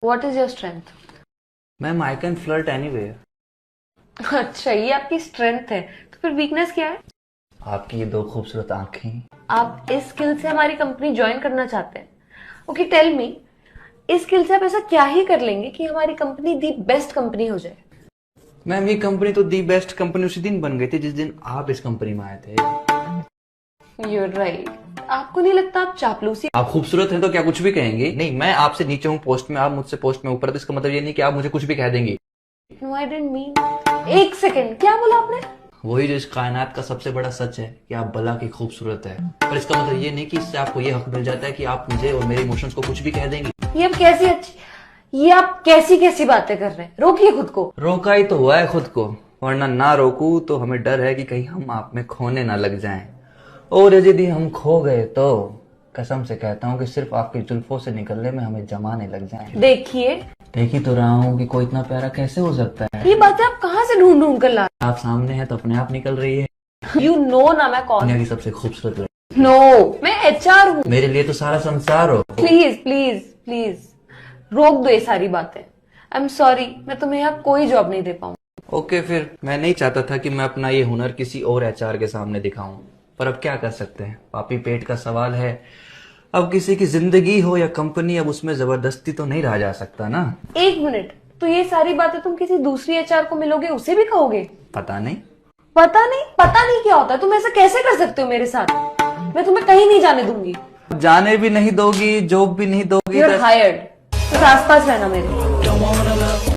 What is your strength? Ma'am I can flirt anyway. अच्छा, ये आपकी स्ट्रेंथ है, तो फिर वीकनेस क्या है? आपकी ये दो खूबसूरत आंखें। आप इस स्किल से हमारी कंपनी ज्वाइन करना चाहते हैं? ओके, टेल मी, इस स्किल से आप ऐसा क्या ही कर लेंगे कि हमारी कंपनी दी बेस्ट कंपनी हो जाए? मैम ये कंपनी तो दी बेस्ट कंपनी उसी दिन बन गई थी जिस दिन आप इस कंपनी में आए थे। You're right. आपको नहीं लगता आप चापलूसी? आप खूबसूरत हैं तो क्या कुछ भी कहेंगे? नहीं, मैं आपसे नीचे हूँ पोस्ट में, आप मुझसे पोस्ट में ऊपर, तो इसका मतलब ये नहीं कि आप मुझे कुछ भी कह देंगी। No, I didn't mean. एक सेकेंड, क्या बोला आपने? वही जो इस कायनात का सबसे बड़ा सच है कि आप भला की खूबसूरत है, पर इसका मतलब ये नहीं कि इससे आपको ये हक मिल जाता है कि आप मुझे और मेरे इमोशंस को कुछ भी कह देंगी। ये आप कैसी कैसी बातें कर रहे हैं? रोकिए खुद को। रोका ही तो हुआ है खुद को, वरना ना रोकू तो हमें डर है कि कहीं हम आप में खोने ना लग जाएं, और यदि हम खो गए तो कसम से कहता हूँ कि सिर्फ आपकी जुल्फों से निकलने में हमें जमाने लग जाएं। देखिए, देख ही तो रहा हूँ कि कोई इतना प्यारा कैसे हो सकता है। ये बातें आप कहाँ से ढूंढ ढूंढ कर ला? आप सामने हैं तो अपने आप निकल रही है। यू नो ना मैं कौन? दुनिया की सबसे खूबसूरत लड़की। नो, मैं HR हूँ। मेरे लिए तो सारा संसार हो। प्लीज प्लीज प्लीज रोक दो ये सारी बातें। आई एम सॉरी, मैं तुम्हें यहाँ कोई जॉब नहीं दे पाऊँ। ओके, फिर मैं नहीं चाहता था कि मैं अपना ये हुनर किसी और HR के सामने दिखाऊं, पर अब क्या कर सकते हैं, पापी पेट का सवाल है। अब किसी की जिंदगी हो या कंपनी, अब उसमें जबरदस्ती तो नहीं रहा जा सकता ना। एक मिनट, तो ये सारी बातें तुम किसी दूसरी HR को मिलोगे उसे भी कहोगे? पता नहीं। पता नहीं क्या होता है? तुम ऐसा कैसे कर सकते हो मेरे साथ? मैं तुम्हें कहीं नहीं जाने दूंगी। जाने भी नहीं दोगी, जॉब भी नहीं दोगी। You're hired. तो आसपास रहना मेरे।